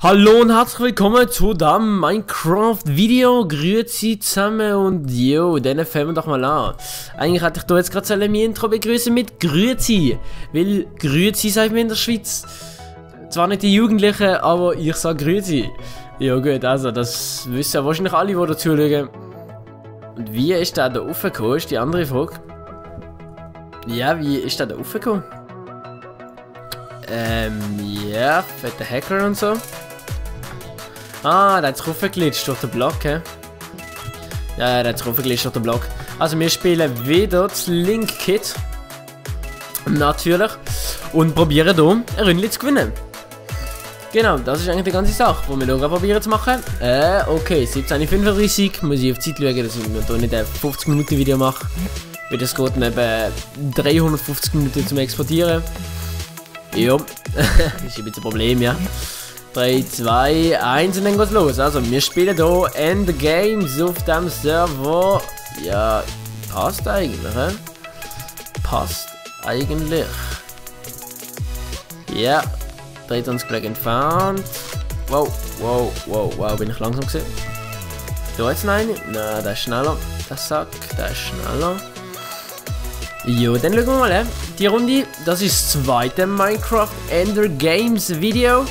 Hallo und herzlich willkommen zu dem Minecraft-Video. Grüezi zusammen und jo, dann fangen wir doch mal an. Eigentlich hätte ich da jetzt gerade mein Intro begrüßen mit Grüezi. Weil Grüezi sagt man in der Schweiz. Zwar nicht die Jugendlichen, aber ich sage Grüezi. Ja gut, also das wissen ja wahrscheinlich alle, die da zuschauen. Und wie ist der da raufgekommen, ist die andere Frage. Ja, wie ist der da raufgekommen? Ja, fetter Hacker und so. Ah, der hat sich raufgeglitscht durch den Block, hä? Ja, der hat sich raufgeglitscht durch den Block. Also wir spielen wieder das Link-Kit. Natürlich. Und probieren hier ein Ründchen zu gewinnen. Genau, das ist eigentlich die ganze Sache, die wir hier probieren zu machen. Okay, 17:35 muss ich auf die Zeit schauen, dass ich mir hier nicht ein 50-Minuten-Video mache. Weil das geht dann eben 350 Minuten zum Exportieren. Ja, das ist ein bisschen ein Problem, ja. 3, 2, 1 und dann geht's los. Also, wir spielen hier Endgames auf dem Server. Ja, passt eigentlich, hä? Passt eigentlich. Ja, 23 Blöcke entfernt. Wow, wow, wow, wow, bin ich langsam gesehen. Da jetzt noch eine. Na, der ist schneller. Der Sack, der ist schneller. Jo, dann schauen wir mal, he. Die Runde, das ist das zweite Minecraft Ender Games Video.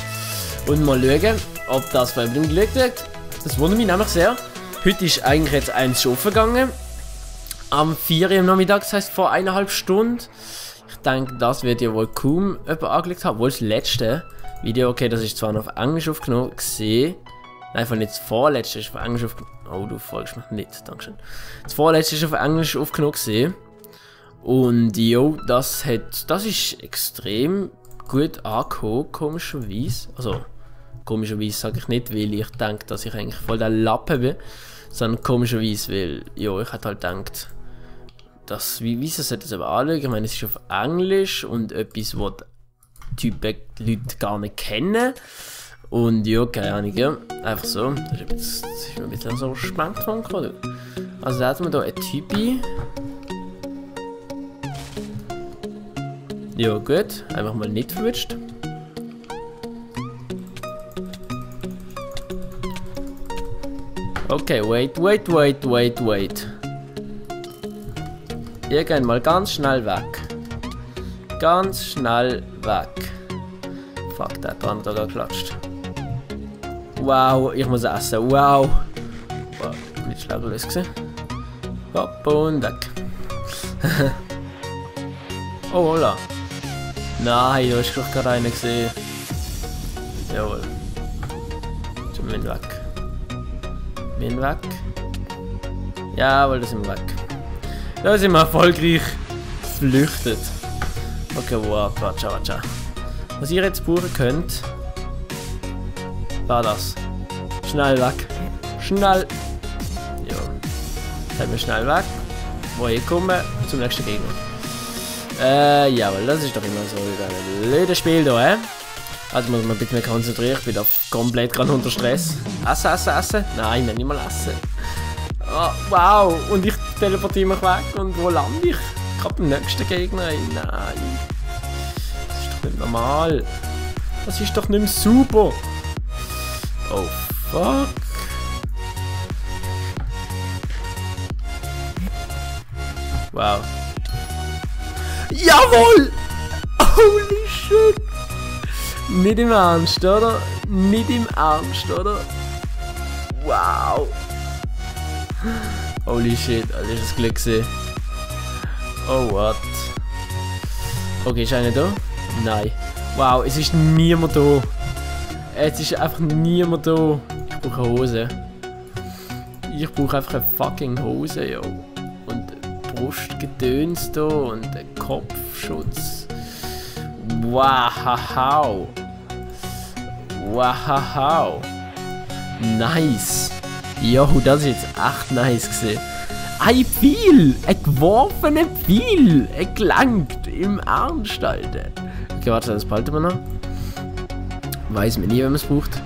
Und mal schauen, ob das bei ihm gelegt wird. Das wundert mich nämlich sehr. Heute ist eigentlich jetzt eins schon gegangen. Am 4 Uhr am Nachmittag, das heisst vor 1,5 Stunden. Ich denke, das wird ja wohl kaum jemand angelegt haben. Obwohl das letzte Video, okay, das ist zwar noch auf Englisch aufgenommen, gesehen. Nein, von nicht das vorletzte ist auf Englisch aufgenommen. Oh, du folgst mich nicht, dankeschön. Das vorletzte ist auf Englisch aufgenommen, gesehen. Und jo, das ist extrem gut angekommen, komischerweise. Also, komischerweise sage ich nicht, weil ich denke, dass ich eigentlich voll der Lappe bin. Sondern komischerweise, weil, ja, ich hätte halt gedacht, dass, wieso sollte ich das aber anschauen? Ich meine, es ist auf Englisch und etwas, was die Leute gar nicht kennen. Und ja, keine Ahnung, ja, einfach so. Das ist mir ein bisschen so spannend gekommen. Also, da hat man da ein Typi. Ja gut, einfach mal nicht verwünscht. Okay, wait. Ihr geht mal ganz schnell weg. Ganz schnell weg. Fuck, der hat dran da geklatscht. Wow, ich muss essen, wow. Wow, nicht schlau gelöst gewesen. Hopp und weg. Oh, hola. Nein, du hast doch gerade einen gesehen. Jawohl. Schon bin weg. Bin weg. Jawohl, da sind wir weg. Da sind wir erfolgreich geflüchtet. Okay, wow, warte. Was ihr jetzt brauchen könnt, war das. Schnell weg. Schnell. Ja. Jetzt sind wir schnell weg. Wo ich komme, zum nächsten Gegner. Jawohl, das ist doch immer so ein blödes Spiel da, hä? Also muss man bitte mehr konzentrieren, ich bin da komplett gerade unter Stress. Essen? Nein, nicht mal essen. Oh, wow, und ich teleportiere mich weg und wo lande ich? Gerade beim nächsten Gegner, nein. Das ist doch nicht normal. Das ist doch nicht mehr super. Oh, fuck. Wow. Jawohl! Holy shit! Nicht im Ernst, oder? Nicht im Ernst, oder? Wow! Holy shit, Alter, ist das Glück gewesen. Oh, what? Okay, ist einer da? Nein. Wow, es ist niemand da. Es ist einfach niemand da. Ich brauche eine Hose. Ich brauche einfach eine fucking Hose, yo. Brustgedöns da und ein Kopfschutz. Wow. Nice. Jo, das ist jetzt echt nice gesehen. Ein Pfeil! Ein geworfener Pfeil! Er gelangt im Ernst, Alter. Okay, warte, das behalten wir noch. Weiß man nie, wenn man es braucht.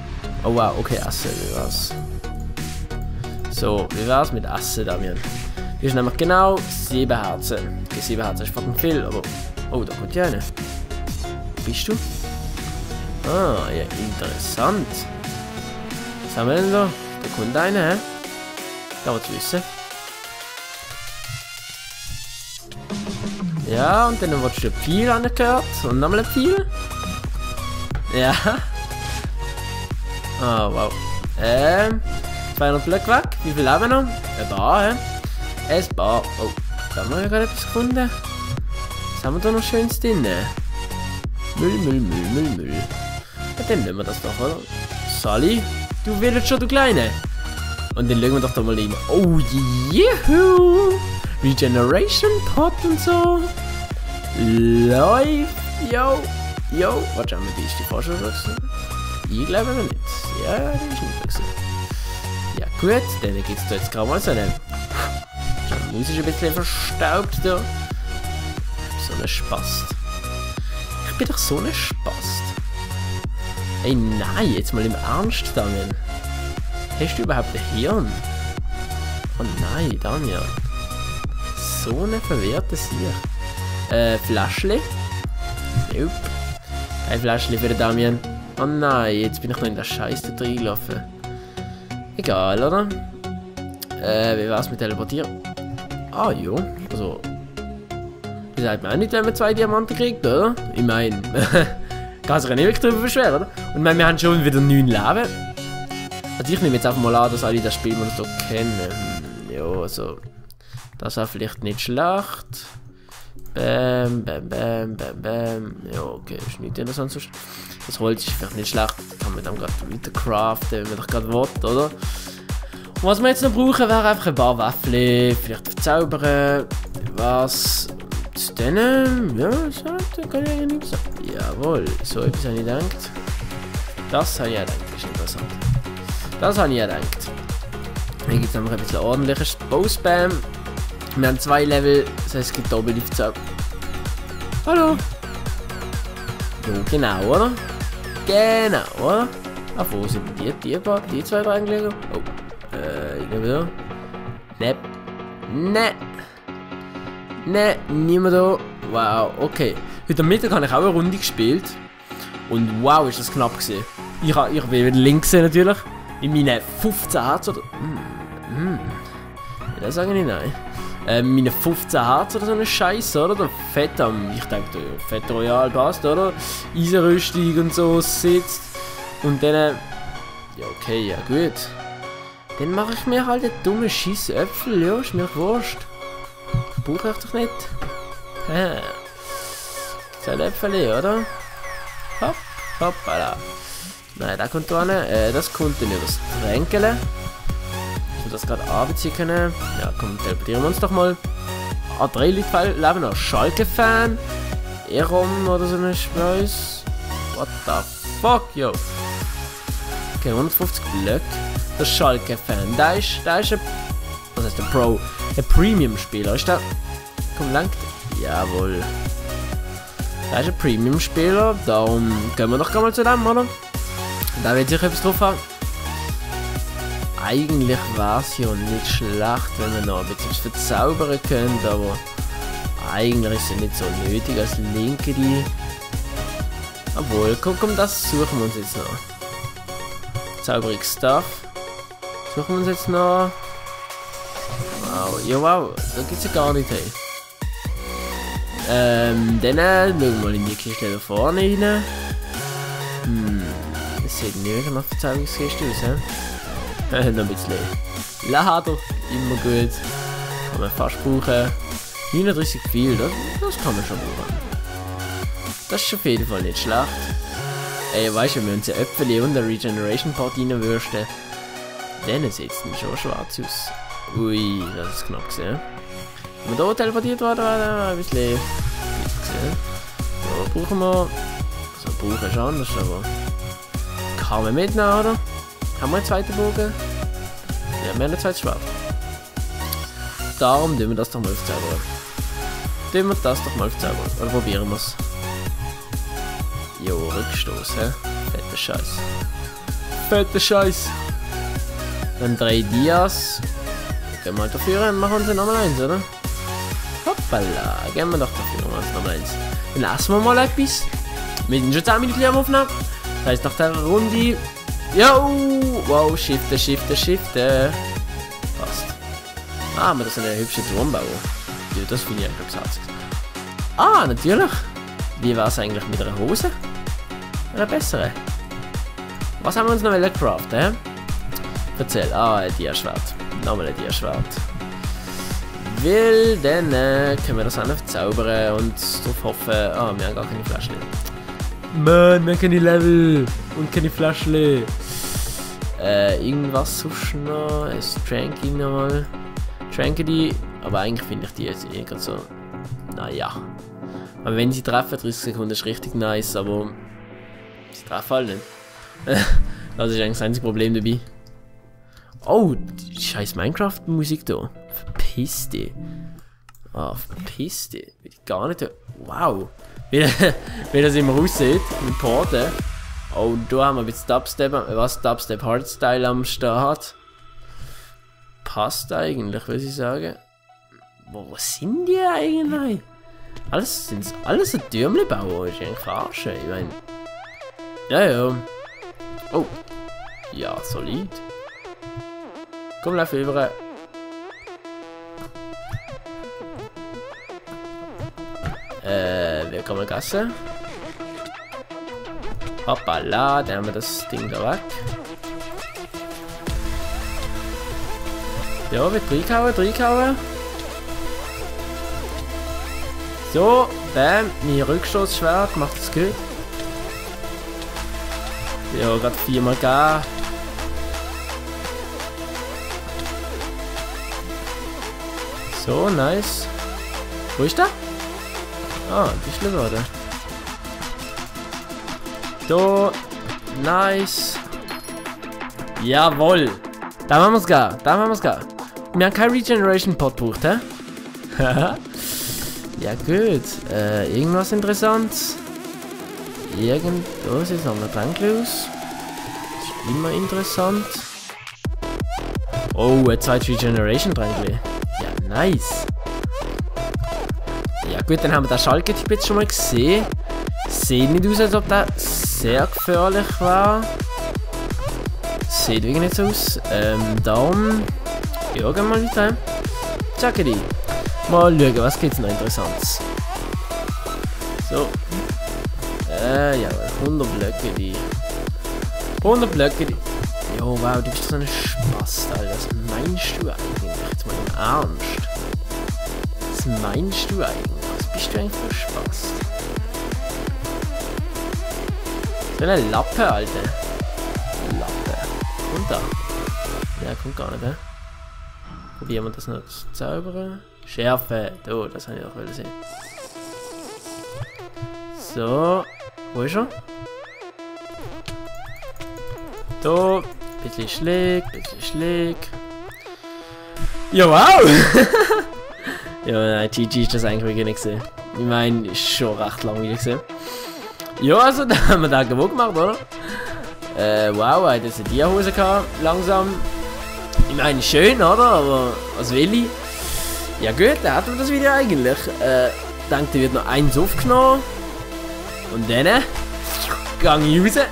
Oh wow, okay, Essen, wie war's? So, wie war's mit Essen, Damian? Hier ist nämlich genau 7 Herzen. Okay, 7 Herzen ist fucking viel, aber... Oh, da kommt ja eine. Wo bist du? Ah, ja, interessant. Was haben wir denn da? Da kommt einer, hä? Da was wissen. Ja, und dann wird ein Pfeil angehört. Und nochmal ein Pfeil. Ja. Ah, wow. 200 Blöcke weg. Wie viel haben wir noch? Ein Bar, hä? Ein Bar. Oh, da haben wir ja gerade etwas gefunden. Was haben wir da noch Schönes drin? Müll. Ja, dann nehmen wir das doch, oder? Sally, du willst schon, du Kleine. Und dann schauen wir doch da mal rein. Oh, juhu! Regeneration Pot und so. Läuft. Yo. Warte, haben wir die fast schon gewechselt? Ich glaube nicht. Ja, die ist nicht gewechselt. Ja, gut, dann gibt es da jetzt gerade mal so eine. Die Maus ist ein bisschen verstaubt da. So ein Spast. Ich bin doch so ein Spast. Ey, nein, jetzt mal im Ernst, Damian. Hast du überhaupt ein Hirn? Oh nein, Damian. So eine verwirrte Sicht. Fläschli? Nope. Ein Fläschli für den Damian. Oh nein, jetzt bin ich noch in der Scheiße reingelaufen. Egal, oder? Wie war's mit Teleportieren? Ah, jo. Also. Das sagt man auch nicht, wenn man 2 Diamanten kriegt, oder? Ich meine, kann sich ja nicht wirklich darüber beschweren, oder? Und ich meine, wir haben schon wieder 9 Leben. Also ich nehme jetzt einfach mal an, dass alle das Spielmodus so kennen. Ja, also. Das war vielleicht nicht schlecht. Bam. Ja, okay, ist nicht interessant sonst. Das Holz ist vielleicht nicht schlecht. Kann man dann gerade weiter craften, wenn man das gerade will, oder? Und was wir jetzt noch brauchen, wäre einfach ein paar Waffen. Vielleicht verzaubern. Was? Zu denen? Ja, so, kann ich eigentlich nicht sagen. Jawohl, so etwas habe ich gedacht. Das habe ich gedacht, das ist interessant. Das habe ich gedacht. Hier gibt es einfach ein bisschen ordentliches Bow-Spam. Wir haben 2 Level, das heißt es gibt doppelte Verzauberung. Hallo! Ja, genau, oder? Genau, oder? Ach, wo sind die 2 da eigentlich? Oh, irgendwie da. Ne, niemand da. Wow, okay. Heute Mittag habe ich auch eine Runde gespielt. Und wow, ist das knapp gewesen. Ich will wieder links sehen natürlich. In meinen 15 Hertz oder... Das sage ich nicht, nein. Meine 15 Hertz oder so eine Scheiße, oder? Der Fett ich denke, der Fett Royal passt, oder? Eisenrüstung und so sitzt. Und dann. Ja, okay, ja gut. Dann mache ich mir halt einen dummen Scheiß Äpfel, ja, ist mir wurscht. Brauche ich doch nicht. Hä? 2 Äpfel, oder? Hoppala. Nein, da kommt da rein. Das kommt dann über das Tränkele. Das gerade anbeziehen können. Ja, komm, teleportieren wir uns doch mal. A3 leben noch. Schalke-Fan. Erom oder so eine Scheiß. What the fuck, yo. Okay, 150 Blöcke. Der Schalke-Fan. Da ist ein... Was heißt der Pro? Ein Premium-Spieler. Ist der... Komm, langt. Jawohl. Da ist ein Premium-Spieler. Darum gehen wir doch mal zu dem, oder? Da wird sicher etwas drauf haben. Eigentlich war es ja nicht schlecht, wenn wir noch ein bisschen verzaubern können, aber eigentlich ist es nicht so nötig als linke die. Obwohl, komm, das suchen wir uns jetzt noch. Zauberungsstuff. Suchen wir uns jetzt noch. Wow, ja wow, da gibt es ja gar nicht, hey. Dann schauen wir mal in die Kiste da vorne rein. Das sieht nicht nach Verzauberungskiste aus, hä? Noch ein bisschen Lader, immer gut. Kann man fast brauchen. 39 viel, das kann man schon brauchen. Das ist auf jeden Fall nicht schlecht. Ey, weißt du, wenn wir uns ein Äpfel und eine Regeneration Pot reinwürsten, dann sieht es schon schwarz aus. Ui, das ist knapp gesehen. Wenn wir hier teleportiert worden, war ein bisschen gesehen. So, brauchen wir. So, brauchen ist anders, aber. Kann man mitnehmen, oder? Haben wir einen zweiten Bogen? Ja, wir haben ein zweites Schwert. Darum tun wir das doch mal aufzaubern. Oder probieren wir es. Jo, Rückstoß, hä? Fetter Scheiß. Dann 3 Dias. Gehen wir halt dafür und machen uns nochmal 1, oder? Hoppala, gehen wir doch dafür nochmal 1. Dann essen wir mal etwas. Wir sind schon 10 Minuten am Aufnehmen. Das heisst, nach der Runde Jo! Wow, shiften, shiften, shiften. Passt. Ah, aber das ist ein hübscher Turmbau. Ja, das finde ich eigentlich besetzt. Ah, natürlich. Wie war es eigentlich mit einer Hose? Eine bessere. Was haben wir uns noch craften, hä? Erzähl. Ah, ein Tierschwert. Nochmal ein Tierschwert. Weil dann können wir das auch noch verzaubern und darauf hoffen. Ah, wir haben gar keine Flaschen. Mann, wir haben keine Level und keine Flaschen. Irgendwas sonst noch. Ein Tranky nochmal. Tranky, aber eigentlich finde ich die jetzt eh gerade so. Naja. Aber wenn sie treffen, 30 Sekunden ist richtig nice, aber sie treffen halt nicht. Das ist eigentlich das einzige Problem dabei. Oh, die scheiß Minecraft-Musik da. Verpiss dich. Ah, verpiss dich. Will ich gar nicht. Wow. Wie das immer aussieht, mit Porten. Oh, da haben wir ein bisschen Dubstep, was Dubstep Hardstyle am Start. Passt eigentlich, würde ich sagen. Wo sind die eigentlich? Sind alles so Türmli-Bauer? Ist eigentlich verarschen. Ich meine. Ja. Oh. Ja, solid. Komm, lauf über. Wir kommen Gasse. Hoppala, dann haben wir das Ding da weg. Ja, wird reinkauen. So, bam, mein Rückstoßschwert macht es gut. Ja, gerade 4-mal gehen. So, nice. Wo ist der? Ah, die ist geworden. So, nice. Jawohl. Da haben wir es gar. Wir haben kein Regeneration Pot gebraucht, hä? Ja, gut. Irgendwas Interessantes. Oh, sieht noch ein Tränke aus. Ist immer interessant. Oh, ein zweites Regeneration Tränke. Ja, nice. Ja gut, dann haben wir den Schalke-Typ jetzt schon mal gesehen. Sieht nicht aus, als ob der sehr gefährlich war. Sieht wirklich nicht so aus. Darum. Ja, gehen wir mal weiter. Zackeri. Mal schauen, was gibt's noch Interessantes. So. Ja, 100 Blöcke die. 100 Blöcke die. Jo, wow, du bist so ein Spaß, Alter. Was meinst du eigentlich? Jetzt mal im Ernst. Was meinst du eigentlich? Was bist du eigentlich für Spaß? So eine Lappe, Alter. Lappe. Und da. Ja, kommt gar nicht, hä? Probieren wir das noch zu zaubern. Schärfe. Oh, das habe ich auch sehen. So. Wo ist er? Da. Bisschen schläg. Ja, wow! Ja, nein, GG ist das eigentlich wirklich nicht gesehen. Ich meine, ist schon recht langweilig gesehen. Ja, also, da haben wir den gewohnt gemacht, oder? Wow, er hat jetzt eine Tierhose gehabt, langsam. Ich meine, schön, oder? Aber was will ich? Ja gut, dann hatten wir das Video eigentlich. Ich denke, da wird noch eins aufgenommen. Und dann gehe ich raus.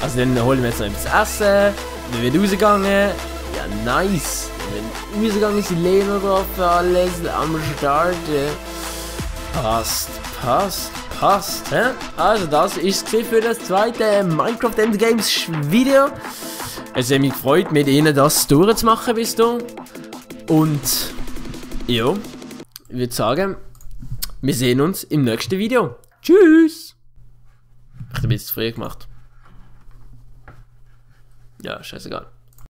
Also dann holen wir jetzt noch etwas zu essen. Dann wird rausgegangen. Ja, nice. Wenn wir rausgegangen sind, Lena drauf, alles am Start. Passt. He? Also das ist es für das zweite Minecraft Endgames Video. Es hat mich gefreut, mit Ihnen das durchzumachen bis da. Und ja, ich würde sagen, wir sehen uns im nächsten Video. Tschüss! Ich habe ein bisschen zu früh gemacht. Ja, scheißegal.